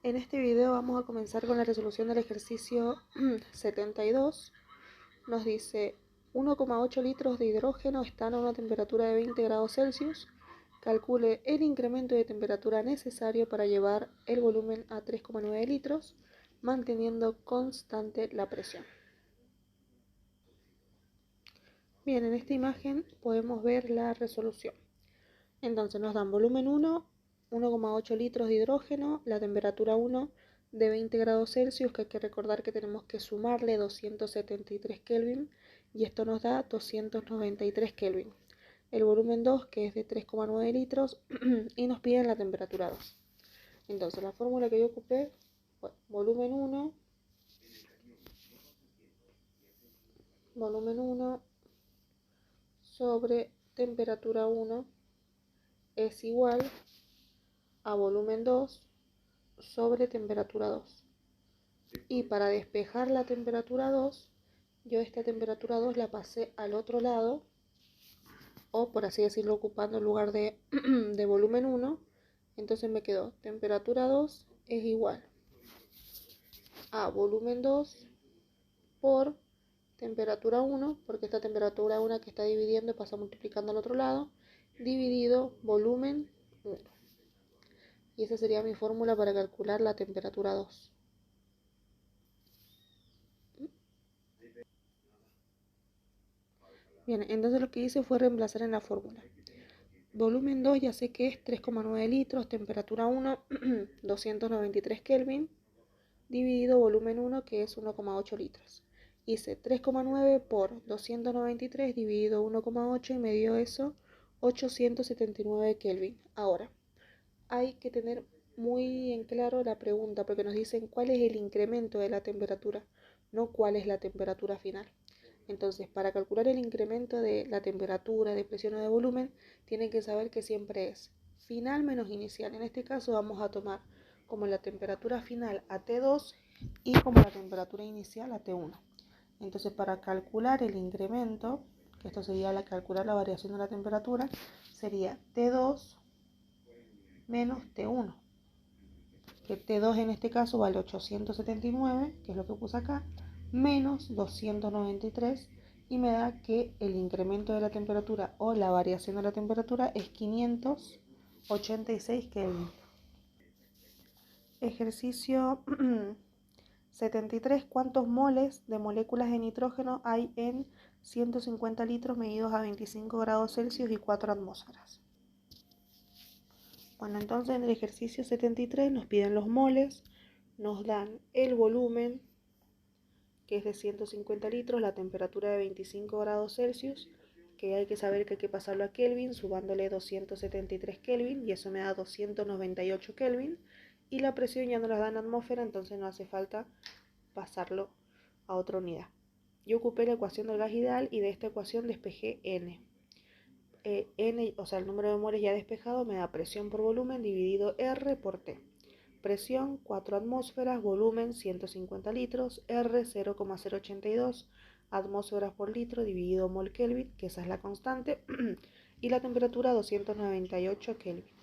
En este video vamos a comenzar con la resolución del ejercicio 72. Nos dice 1,8 litros de hidrógeno están a una temperatura de 20 grados Celsius. Calcule el incremento de temperatura necesario para llevar el volumen a 3,9 litros, manteniendo constante la presión. Bien, en esta imagen podemos ver la resolución. Entonces nos dan volumen 1, 1,8 litros de hidrógeno, la temperatura 1 de 20 grados Celsius, que hay que recordar que tenemos que sumarle 273 Kelvin, y esto nos da 293 Kelvin. El volumen 2, que es de 3,9 litros, y nos piden la temperatura 2. Entonces la fórmula que yo ocupé fue volumen 1 sobre temperatura 1 es igual a volumen 2 sobre temperatura 2. Y para despejar la temperatura 2, yo esta temperatura 2 la pasé al otro lado, o por así decirlo, ocupando el lugar de, de volumen 1. Entonces me quedó temperatura 2 es igual a volumen 2 por temperatura 1, porque esta temperatura 1 que está dividiendo pasa multiplicando al otro lado, dividido volumen 1. Y esa sería mi fórmula para calcular la temperatura 2. Bien, entonces lo que hice fue reemplazar en la fórmula. Volumen 2 ya sé que es 3,9 litros, temperatura 1, 293 Kelvin, dividido volumen 1, que es 1,8 litros. Hice 3,9 por 293 dividido 1,8 y me dio eso 879 Kelvin. Ahora, hay que tener muy en claro la pregunta, porque nos dicen cuál es el incremento de la temperatura, no cuál es la temperatura final. Entonces, para calcular el incremento de la temperatura, de presión o de volumen, tienen que saber que siempre es final menos inicial. En este caso vamos a tomar como la temperatura final a T2 y como la temperatura inicial a T1. Entonces, para calcular el incremento, que esto sería calcular la variación de la temperatura, sería T2 menos T1, que T2 en este caso vale 879, que es lo que puse acá, menos 293, y me da que el incremento de la temperatura o la variación de la temperatura es 586 Kelvin. Ejercicio 73. ¿Cuántos moles de moléculas de nitrógeno hay en 150 litros medidos a 25 grados Celsius y 4 atmósferas? Bueno, entonces en el ejercicio 73 nos piden los moles, nos dan el volumen, que es de 150 litros, la temperatura de 25 grados Celsius, que hay que saber que hay que pasarlo a Kelvin, subándole 273 Kelvin, y eso me da 298 Kelvin, y la presión ya no la da en atmósfera, entonces no hace falta pasarlo a otra unidad. Yo ocupé la ecuación del gas ideal y de esta ecuación despejé N. N, o sea, el número de moles ya despejado, me da presión por volumen dividido R por T. Presión 4 atmósferas, volumen 150 litros, R 0,082 atmósferas por litro dividido mol Kelvin, que esa es la constante, y la temperatura 298 Kelvin.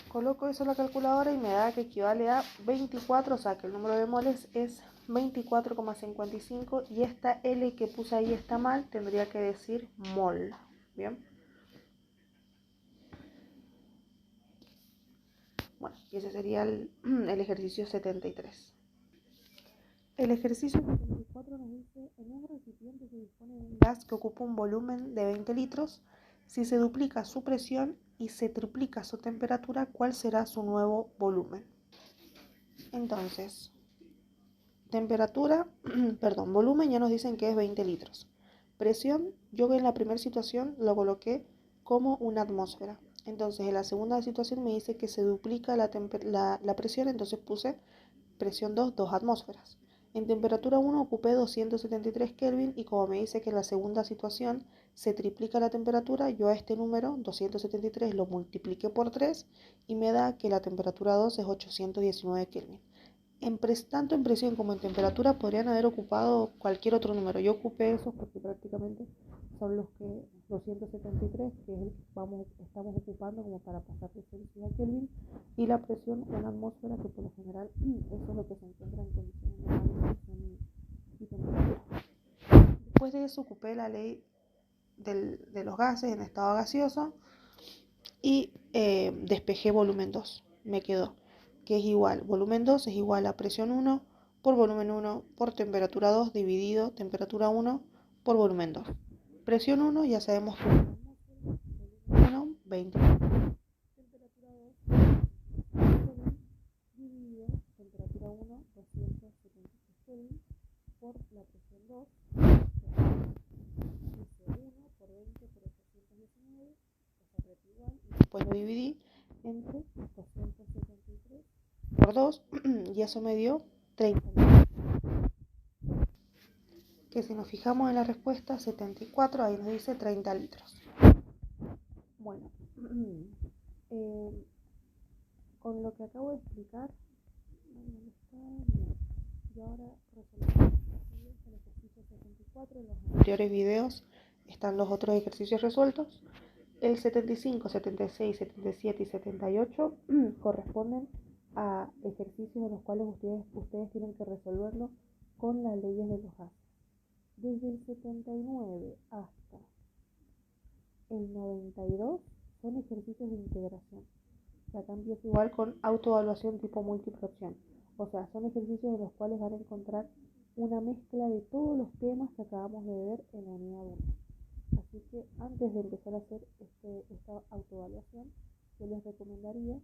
Coloco eso en la calculadora y me da que equivale a 24, o sea que el número de moles es 24,55, y esta L que puse ahí está mal, tendría que decir mol. Bien. Bueno, y ese sería el ejercicio 73. El ejercicio 74 nos dice: en un recipiente se dispone de un gas que ocupa un volumen de 20 litros. Si se duplica su presión y se triplica su temperatura, ¿cuál será su nuevo volumen? Entonces, volumen ya nos dicen que es 20 litros. Presión, yo en la primera situación lo coloqué como una atmósfera. Entonces, en la segunda situación me dice que se duplica la presión, entonces puse presión 2 atmósferas. En temperatura 1 ocupé 273 Kelvin, y como me dice que en la segunda situación se triplica la temperatura, yo a este número 273 lo multipliqué por 3 y me da que la temperatura 2 es 819 Kelvin. Tanto en presión como en temperatura podrían haber ocupado cualquier otro número. Yo ocupé eso porque prácticamente son los que 273, que es el que estamos ocupando como para pasar de Celsius a Kelvin, y la presión en la atmósfera, que por lo general eso es lo que se encuentra en condiciones normales de presión y temperatura. Después de eso ocupé la ley de los gases en estado gaseoso y despejé volumen 2. Me quedó que es igual, volumen 2 es igual a presión 1 por volumen 1 por temperatura 2 dividido temperatura 1 por volumen 2. Presión 1 ya sabemos que volumen 1, 20. Temperatura 2 dividido temperatura 1, 276 Kelvin por la presión 2. Hice 1 por 20 por 819, o sea, igual, y después lo dividí entre 273 por 2 y eso me dio 30 litros. Que si nos fijamos en la respuesta 74, ahí nos dice 30 litros. Bueno, con lo que acabo de explicar, y ahora resolvemos el ejercicio 74. En los anteriores videos están los otros ejercicios resueltos. El 75, 76, 77 y 78 corresponden a ejercicios en los cuales ustedes tienen que resolverlo con las leyes de los gases. Desde el 79 hasta el 92 son ejercicios de integración. Acá empieza igual con autoevaluación tipo múltiple opción. O sea, son ejercicios en los cuales van a encontrar una mezcla de todos los temas que acabamos de ver en la unidad 1. Así que antes de empezar a hacer esta autoevaluación, yo les recomendaría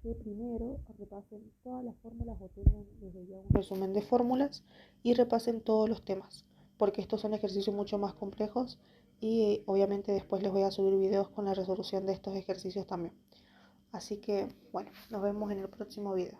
que primero repasen todas las fórmulas o tengan desde ya un resumen de fórmulas y repasen todos los temas, porque estos son ejercicios mucho más complejos y obviamente después les voy a subir videos con la resolución de estos ejercicios también. Así que bueno, nos vemos en el próximo video.